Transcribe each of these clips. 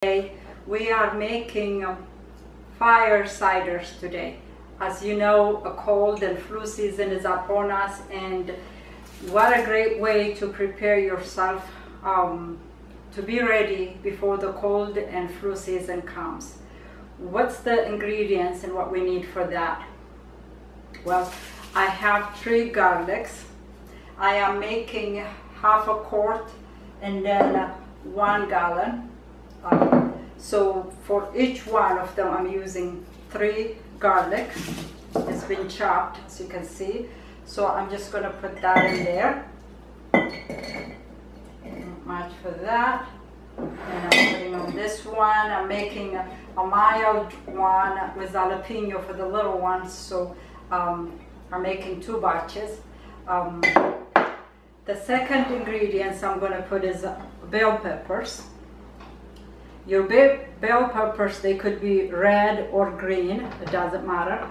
Today we are making fire ciders today. As you know, a cold and flu season is upon us, and what a great way to prepare yourself to be ready before the cold and flu season comes. What's the ingredients and what we need for that? Well, I have 3 garlics. I am making half a quart and then 1 gallon. So for each one of them I'm using 3 garlic. It's been chopped, as you can see. So I'm just going to put that in there. Not much for that. And I'm putting on this one. I'm making a mild one with jalapeno for the little ones. So I'm making 2 batches. The second ingredients I'm going to put is bell peppers. Your bell peppers, they could be red or green, it doesn't matter.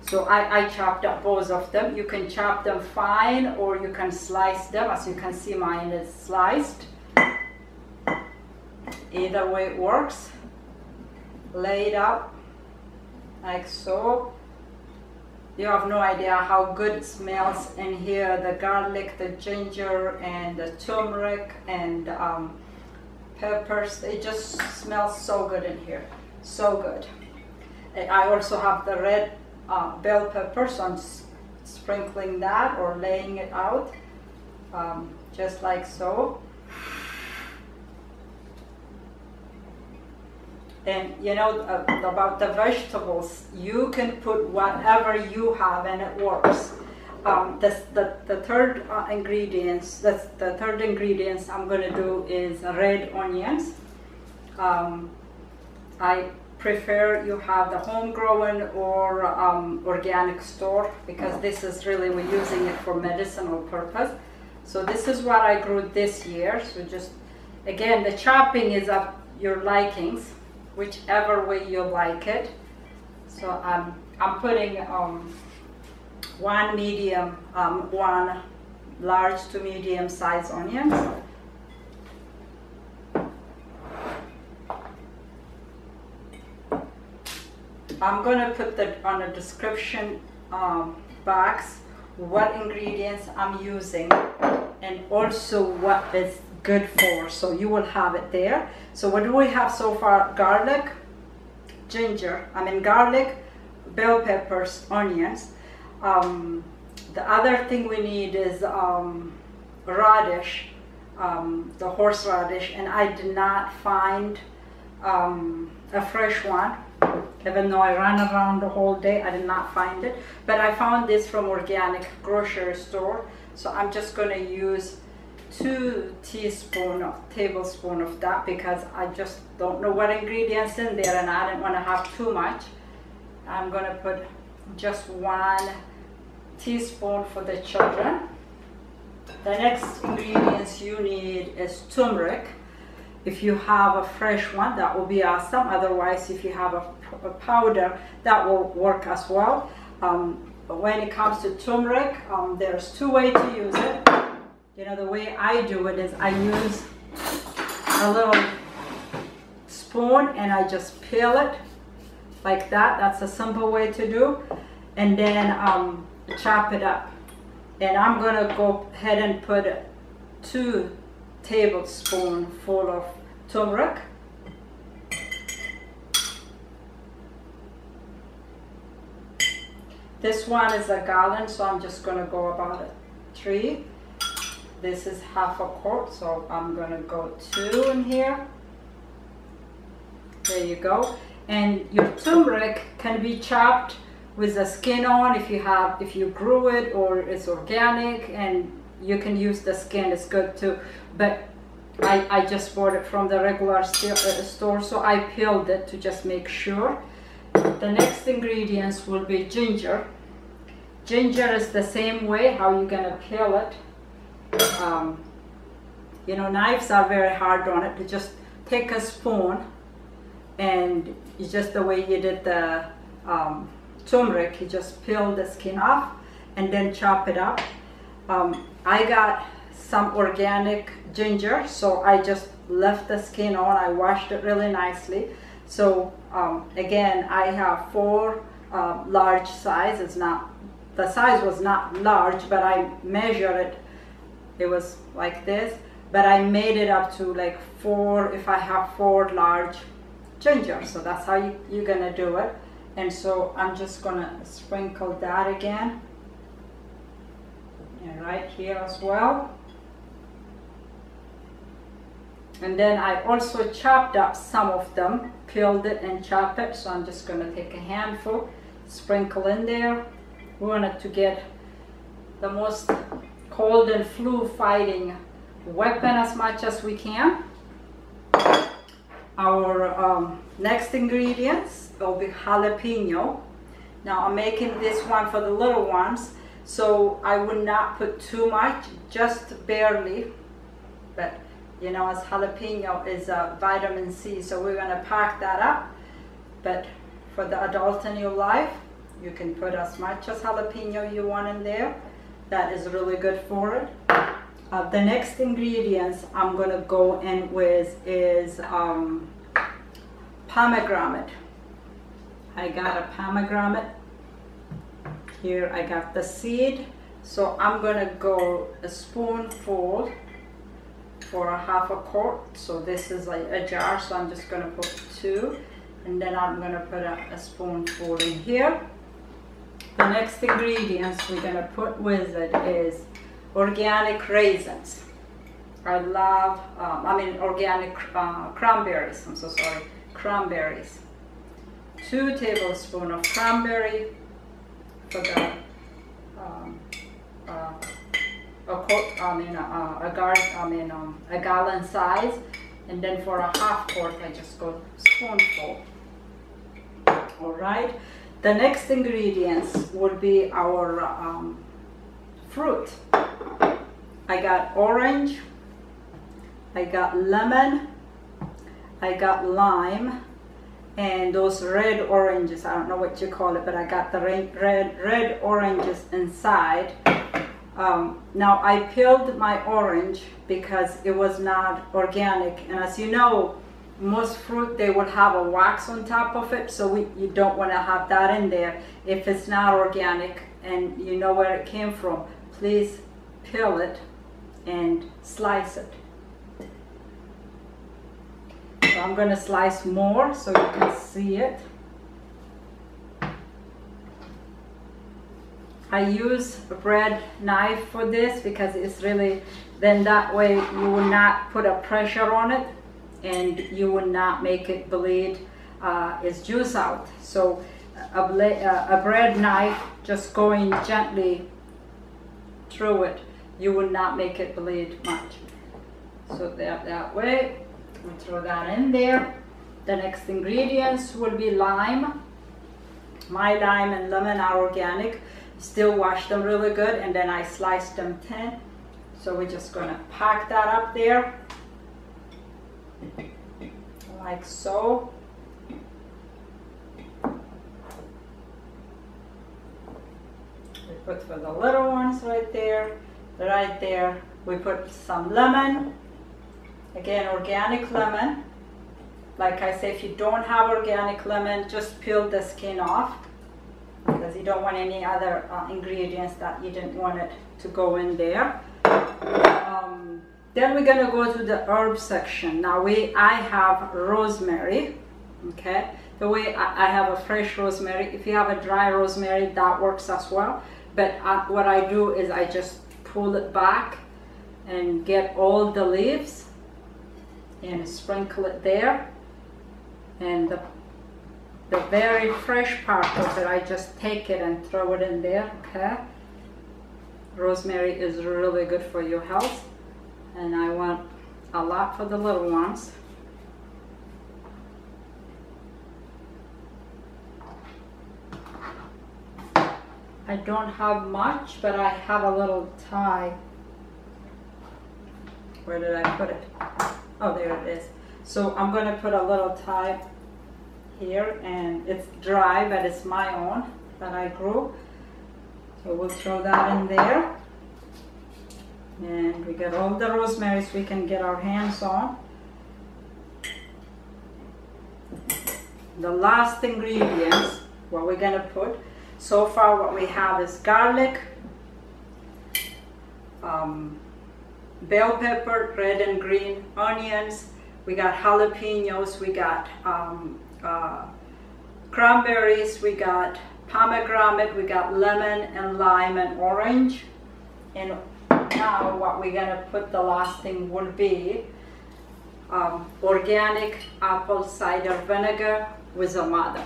So I chopped up both of them. You can chop them fine or you can slice them. As you can see, mine is sliced. Either way works. Lay it out like so. You have no idea how good it smells in here. The garlic, the ginger, and the turmeric, and peppers, it just smells so good in here, so good. And I also have the red bell peppers, so I'm sprinkling that or laying it out just like so. And you know about the vegetables, you can put whatever you have and it works. The third ingredients I'm going to do is red onions. I prefer you have the homegrown or organic store, because this is really, we're using it for medicinal purpose. So this is what I grew this year. So just again, the chopping is up your likings, whichever way you like it. So I'm putting 1 medium, 1 large to medium size onions. I'm going to put that on the description box what ingredients I'm using and also what it's good for, so you will have it there. So what do we have so far? Garlic, garlic, bell peppers, onions. The other thing we need is radish, the horseradish, and I did not find a fresh one. Even though I ran around the whole day, I did not find it. But I found this from organic grocery store. So I'm just going to use 2 tablespoons of that, because I just don't know what ingredients in there and I didn't want to have too much. I'm going to put just 1 teaspoon for the children. The next ingredients you need is turmeric. If you have a fresh one, that will be awesome. Otherwise, if you have a powder, that will work as well. But when it comes to turmeric, there's 2 ways to use it. You know, the way I do it is I use a little spoon and I just peel it like that. That's a simple way to do. And then chop it up. And I'm going to go ahead and put 2 tablespoons full of turmeric. This one is a gallon, so I'm just going to go about 3. This is half a quart, so I'm going to go 2 in here. There you go. And your turmeric can be chopped with the skin on if you grew it, or it's organic, and you can use the skin, it's good too. But I just bought it from the regular store, so I peeled it to just make sure. The next ingredients will be ginger. Ginger is the same way how you're gonna peel it. You know, knives are very hard on it. You just take a spoon and it's just the way you did the turmeric, you just peel the skin off and then chop it up. I got some organic ginger, so I just left the skin on. I washed it really nicely. So again, I have 4 large size. It's not, the size was not large, but I measured it. It was like this, but I made it up to like 4, if I have 4 large ginger. So that's how you're gonna do it. And so I'm just gonna sprinkle that again, and right here as well. And then I also chopped up some of them, peeled it and chopped it. So I'm just gonna take a handful, sprinkle in there. We want it to get the most cold and flu fighting weapon as much as we can. Our next ingredients will be jalapeno. Now I'm making this one for the little ones, so I would not put too much, just barely. But you know, as jalapeno is a vitamin C, so we're gonna pack that up. But for the adult in your life, you can put as much as jalapeno you want in there. That is really good for it. The next ingredients I'm gonna go in with is pomegranate. I got a pomegranate. Here I got the seed. So I'm gonna go a spoonful for a half a quart. So this is like a jar, so I'm just gonna put 2. And then I'm gonna put a spoonful in here. The next ingredients we're gonna put with it is organic raisins. I love, organic cranberries, I'm so sorry, cranberries. 2 tablespoons of cranberry for the a gallon size, and then for a half quart I just go spoonful. All right. The next ingredients would be our fruit. I got orange, I got lemon, I got lime, and those red oranges, I don't know what you call it, but I got the red oranges inside. Now I peeled my orange because it was not organic, and as you know, most fruit, they will have a wax on top of it, so you don't want to have that in there. If it's not organic and you know where it came from, please peel it and slice it. So I'm going to slice more so you can see it. I use a bread knife for this because it's really, then that way you will not put a pressure on it and you will not make it bleed its juice out. So a bread knife, just going gently through it, you will not make it bleed much. So that way, we throw that in there. The next ingredients will be lime. My lime and lemon are organic. Still wash them really good, and then I sliced them thin. So we're just gonna pack that up there, like so. We put for the little ones right there, right there. We put some lemon, again organic lemon. Like I say, if you don't have organic lemon, just peel the skin off, because you don't want any other ingredients that you didn't want it to go in there. Then we're gonna go to the herb section. Now I have rosemary, okay? The way I have a fresh rosemary. If you have a dry rosemary, that works as well. But what I do is I just pull it back and get all the leaves and sprinkle it there. And the very fresh part of it, I just take it and throw it in there, okay? Rosemary is really good for your health, and I want a lot for the little ones. I don't have much, but I have a little tie. Where did I put it? Oh, there it is. So I'm gonna put a little tie here, and it's dry, but it's my own that I grew. So we'll throw that in there. And we get all the rosemaries we can get our hands on. the last ingredients, what we're gonna put. So far what we have is garlic, bell pepper, red and green onions, we got jalapenos, we got cranberries, we got pomegranate, we got lemon and lime and orange. And now what we're gonna put, the last thing will be organic apple cider vinegar with a mother.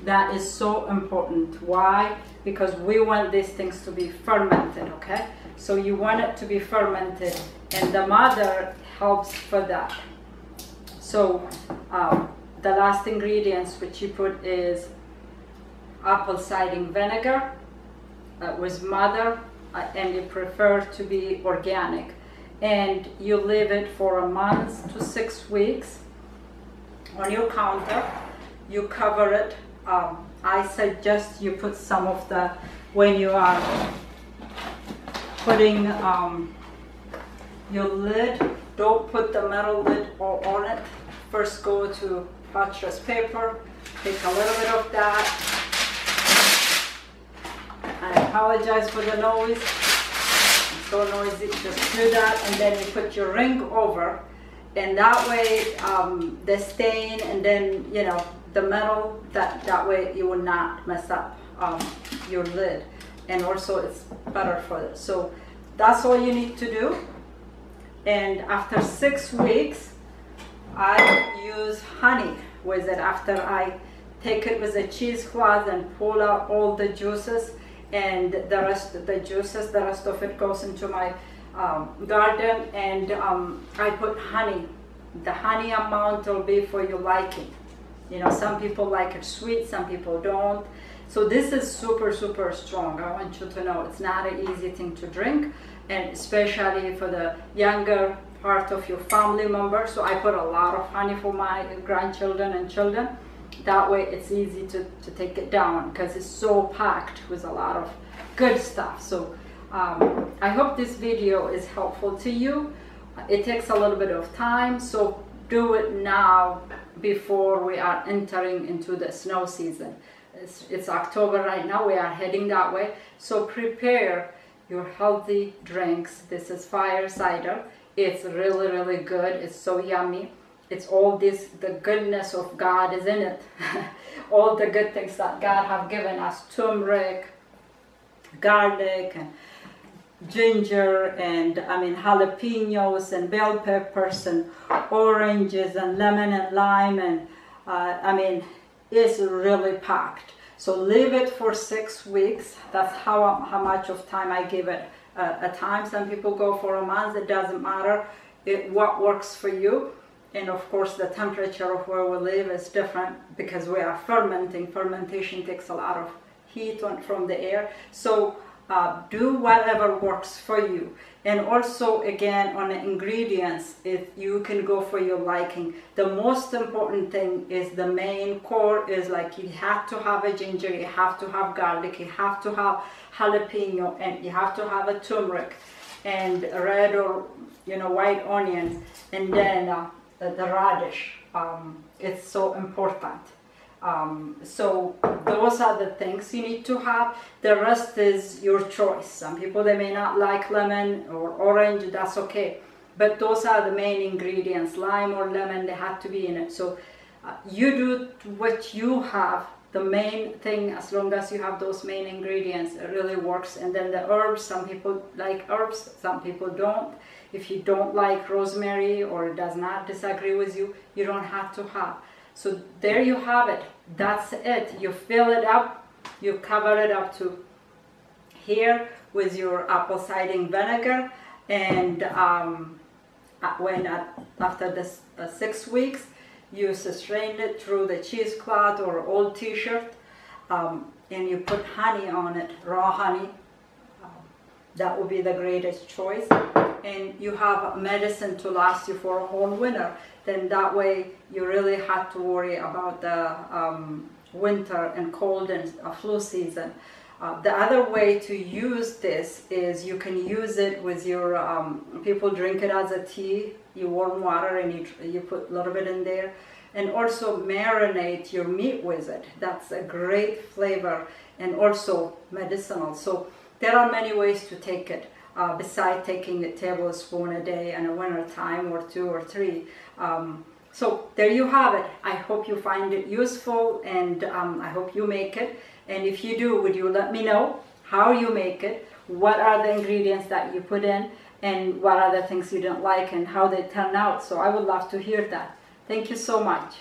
That is so important. Why? Because we want these things to be fermented, okay? So you want it to be fermented, and the mother helps for that. So the last ingredients which you put is apple cider vinegar with mother, and you prefer to be organic. And you leave it for a month to 6 weeks on your counter. You cover it. I suggest you put some of the, when you are putting your lid, don't put the metal lid on it. First go to parchment paper, take a little bit of that. I apologize for the noise. It's so noisy. Just do that, and then you put your ring over, and that way the stain and then, you know, the metal, that way you will not mess up your lid, and also it's better for it. So that's all you need to do. And after 6 weeks, I use honey with it. After I take it with a cheesecloth and pull out all the juices, and the rest of the juices, the rest of it goes into my garden, and I put honey. The honey amount will be for your liking. You know, some people like it sweet, some people don't. So this is super, super strong. I want you to know it's not an easy thing to drink, and especially for the younger part of your family member. So I put a lot of honey for my grandchildren and children. That way it's easy to take it down, because it's so packed with a lot of good stuff. So I hope this video is helpful to you. It takes a little bit of time, so do it now before we are entering into the snow season. It's October right now, we are heading that way. So prepare your healthy drinks. This is fire cider. It's really, really good. It's so yummy. It's all this, the goodness of God is in it. All the good things that God have given us. Turmeric, garlic, and ginger, and jalapenos, and bell peppers, and oranges, and lemon, and lime, and it's really packed. So leave it for 6 weeks. That's how much of time I give it a time. Some people go for a month. It doesn't matter what works for you. And of course the temperature of where we live is different, because we are fermenting. Fermentation takes a lot of heat from the air. So do whatever works for you. And also, again, on the ingredients, if you can go for your liking. The most important thing is the main core is, like, you have to have a ginger, you have to have garlic, you have to have jalapeno, and you have to have a turmeric, and red or white onions, and then the radish. It's so important. So those are the things you need to have. The rest is your choice. Some people, they may not like lemon or orange, that's okay. But those are the main ingredients. Lime or lemon, they have to be in it. So you do what you have. The main thing, as long as you have those main ingredients, it really works. And then the herbs, some people like herbs, some people don't. If you don't like rosemary or does not disagree with you, you don't have to have. So there you have it. That's it. You fill it up, you cover it up to here with your apple cider vinegar, and after this 6 weeks, you strain it through the cheesecloth or old t-shirt, and you put honey on it, raw honey. That would be the greatest choice. And you have medicine to last you for a whole winter. Then that way you really have to worry about the winter and cold and flu season. The other way to use this is you can use it with your, people drink it as a tea. You warm water and you put a little bit in there, and also marinate your meat with it. That's a great flavor and also medicinal. So there are many ways to take it, besides taking a tablespoon a day in a winter time, or 2 or 3. So there you have it. I hope you find it useful, and I hope you make it. And if you do, would you let me know how you make it, what are the ingredients that you put in, and what are the things you didn't like, and how they turn out. So I would love to hear that. Thank you so much.